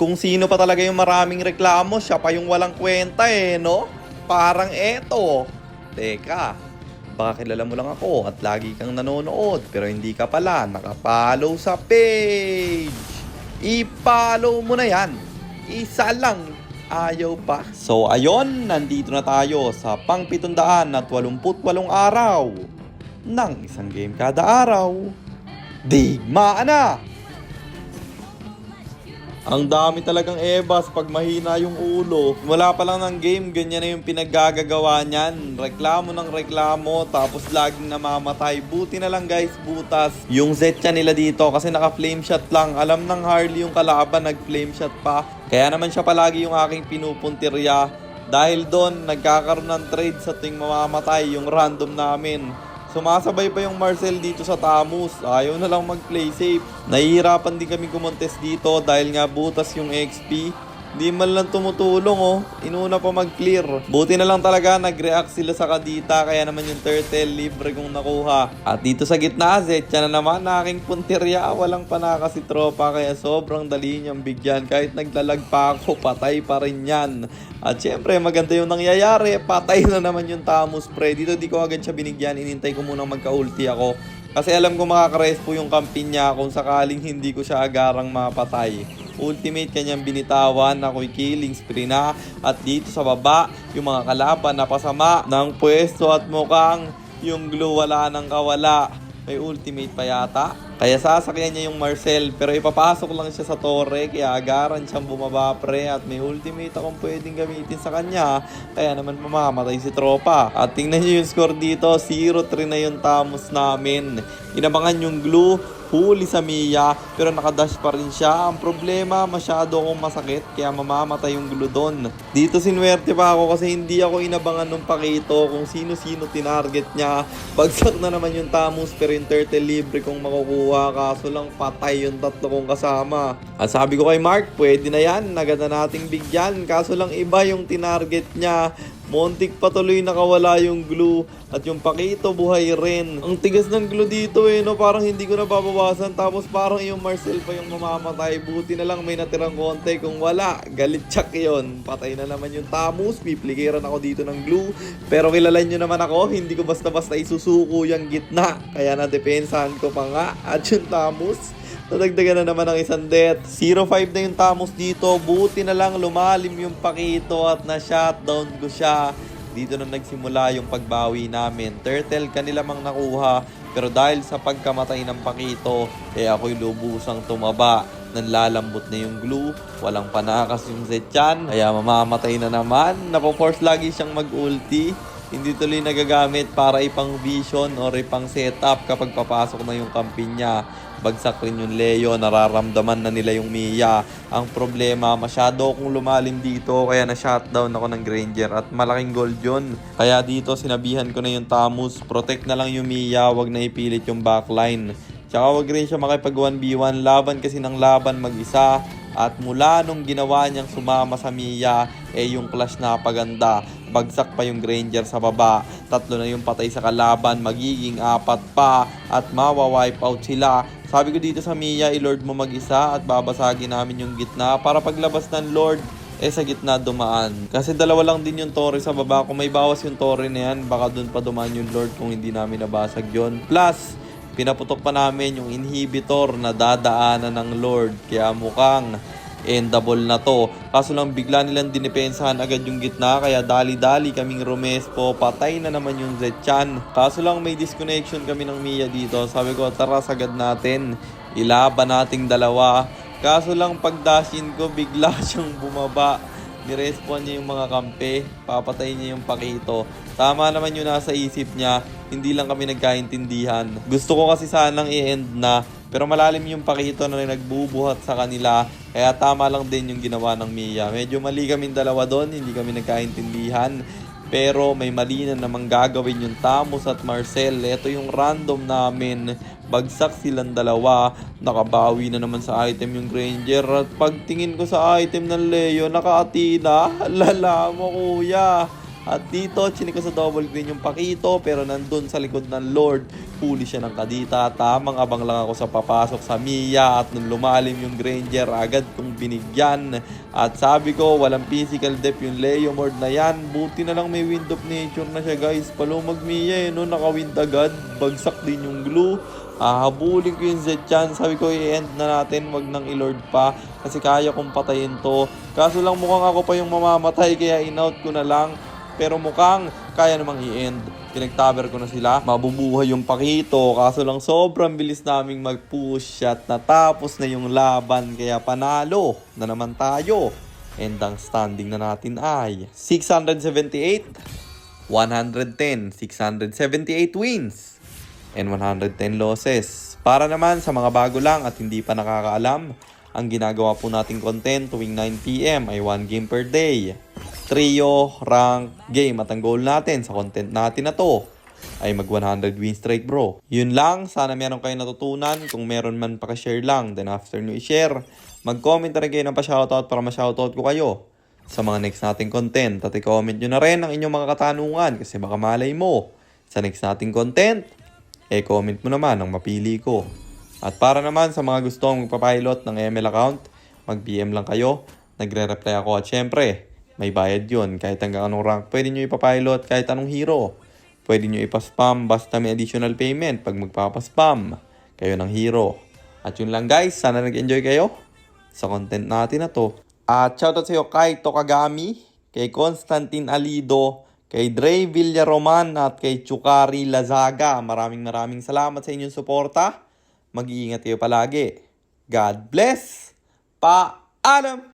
kung sino pa talaga yung maraming reklamo, siya pa yung walang kwenta no? Parang eto. Teka, baka kilala mo lang ako at lagi kang nanonood pero hindi ka pala nakapollow sa page. I-follow mo na yan. Isa lang. Ayaw pa. So ayon, nandito na tayo sa pang 788 araw ng isang game kada araw. Digmaan na! Ang dami talagang ebas pag mahina yung ulo. Wala pa lang ng game, ganyan na yung pinaggagawa niyan. Reklamo ng reklamo, tapos laging namamatay. Buti na lang guys, butas yung Zetya nila dito kasi naka-flame shot lang. Alam ng Harley yung kalaban, nag-flame shot pa. Kaya naman siya palagi yung aking pinupuntirya. Dahil doon, nagkakaroon ng trade sa tuwing mamamatay yung random namin. Sumasabay pa yung Marcel dito sa Tamus. Ayaw na lang mag-play safe. Nahihirapan din kami kumontes dito dahil nga butas yung XP. Di man lang tumutulong Inuna pa mag-clear. Buti na lang talaga nag-react sila sa kadita. Kaya naman yung turtle libre kong nakuha. At dito sa gitna, Zetya na naman na aking puntirya. Walang panaka si tropa. Kaya sobrang dali niyang bigyan. Kahit naglalag pa ako, patay pa rin yan. At syempre maganda yung nangyayari. Patay na naman yung Tamus pre. Dito di ko agad siya binigyan. Inintay ko munang magka-ulti ako. Kasi alam ko makaka-respo yung kampi niya kung sakaling hindi ko siya agarang mapatay. Ultimate kanyang binitawan, ako'y killing spree na. At dito sa baba, yung mga kalaban na pasama ng pwesto at mukhang yung glue wala nang kawala. May ultimate pa yata. Kaya sasakyan niya yung Marcel pero ipapasok lang siya sa torre kaya agaran siyang bumaba pre at may ultimate akong pwedeng gamitin sa kanya kaya naman mamamatay si tropa. At tingnan niyo yung score dito, 0-3 na yung Tamus namin. Inabangan yung glue, huli sa Mia pero nakadash pa rin siya. Ang problema, masyado akong masakit kaya mamamatay yung glue doon. Dito sinuwerte pa ako kasi hindi ako inabangan nung pakito kung sino-sino tinarget niya. Bagsak na naman yung Tamus pero yung turtle libre kong makukuha. Kaso lang patay yung tatlo kong kasama. At sabi ko kay Mark, pwede na yan, naganda nating bigyan. Kaso lang iba yung tinarget niya. Montik patuloy nakawala yung glue. At yung pakito buhay rin. Ang tigas ng glue dito no? Parang hindi ko nababawasan. Tapos parang yung Marcel pa yung mamamatay. Buti na lang may natirang konti. Kung wala, galit tsak yun. Patay na naman yung Tamus. Piplikiran ako dito ng glue. Pero kilala nyo naman ako, hindi ko basta-basta isusuko yung gitna. Kaya nadepensahan ko pa nga. At yung Tamus, nadagdagan na naman ng isang death. 0-5 na yung Tamus dito. Buti na lang lumalim yung pakito at na-shutdown ko siya. Dito na nagsimula yung pagbawi namin. Turtle kanila mang nakuha. Pero dahil sa pagkamatay ng pakito, ako'y lubusang tumaba. Nanlalambot na yung glue. Walang panakas yung Zetyan. Kaya mamamatay na naman. Napo-force lagi siyang mag-ulti. Hindi tuloy nagagamit para ipang vision or ipang setup kapag papasok na yung kampi niya. Bagsak rin yung Leo, nararamdaman na nila yung Mia. Ang problema, masyado akong lumalim dito kaya na-shutdown ako ng Granger at malaking gold yun. Kaya dito sinabihan ko na yung Tamus, protect na lang yung Mia, wag na ipilit yung backline. Tsaka wag rin siya makipag 1v1, laban kasi ng laban mag-isa. At mula nung ginawa niyang sumama sa Mia, yung clash na paganda. Bagsak pa yung Granger sa baba. 3 na yung patay sa kalaban, magiging 4 pa at mawa-wipe out sila. Sabi ko dito sa Mia, i-lord mo mag-isa at babasagin namin yung gitna para paglabas ng lord, sa gitna dumaan. Kasi 2 lang din yung torre sa baba. Kung may bawas yung torre na yan, baka dun pa dumaan yung lord kung hindi namin nabasag yon. Plus, pinaputok pa namin yung inhibitor na dadaanan ng lord. Kaya mukhang endable na to. Kaso lang bigla nilang dinipensahan agad yung gitna kaya dali-dali kaming rumespo. Patay na naman yung Zetyan. Kaso lang may disconnection kami ng Mia dito. Sabi ko tara sagad natin. Ilaban nating 2. Kaso lang pagdashin ko bigla siyang bumaba. Nirespawn niya yung mga kampe. Papatay niya yung pakito. Tama naman yung nasa isip niya. Hindi lang kami nagkaintindihan. Gusto ko kasi sanang i-end na. Pero malalim yung pakito na nagbubuhat sa kanila. Kaya tama lang din yung ginawa ng Mia. Medyo mali kaming 2 doon. Hindi kami nagkaintindihan. Pero may mali na namang gagawin yung Tamus at Marcel. Ito yung random namin. Bagsak silang 2. Nakabawi na naman sa item yung Granger. At pagtingin ko sa item ng Leo, naka-Athena. Lala mo kuya. At dito, chinik ko sa double green yung pakito pero nandun sa likod ng Lord. huli siya ng kadita. Tamang abang lang ako sa papasok sa Mia at nung lumalim yung Granger agad kong binigyan. At sabi ko walang physical depth yung Leomord na yan. Buti na lang may Wind of Nature na siya guys. Palumag Mia no, naka-wind agad. Bagsak din yung glue. Habulin ko yung Zetchan. Sabi ko i-end na natin, wag nang i-lord pa kasi kaya kong patayin to. Kaso lang mukhang ako pa yung mamamatay kaya in-out ko na lang. Pero mukhang kaya namang i-end. Pinagtaber ko na sila. Mabubuhay yung Pakito. Kaso lang sobrang bilis naming mag-push at natapos na yung laban. Kaya panalo na naman tayo. And ang standing na natin ay 678, 110, 678 wins and 110 losses. Para naman sa mga bago lang at hindi pa nakakaalam, ang ginagawa po nating content tuwing 9 PM ay 1 game per day. Trio, rank, game at ang goal natin sa content natin na to ay mag 100 win streak bro. Yun lang, sana meron kayong natutunan. Kung meron man paka-share lang, then after nyo i-share, mag-comment na rin kayo ng pa-shoutout para ma-shoutout ko kayo sa mga next nating content. At i-comment nyo na rin ang inyong mga katanungan kasi baka malay mo sa next nating content, comment mo naman ang mapili ko. At para naman sa mga gustong magpapilot ng ML account, mag-PM lang kayo, nagre-reply ako at syempre, may bayad yun. Kahit hanggang anong rank, pwede nyo ipapilot kahit anong hero. Pwede nyo ipaspam basta may additional payment pag magpapaspam kayo ng hero. At yun lang guys, sana nag-enjoy kayo sa content natin na to. At shoutout sa iyo kay Tokagami, kay Constantine Alido, kay Dre Villaroman at kay Chukari Lazaga. Maraming salamat sa inyong suporta. Mag-iingat kayo palagi. God bless. Paalam!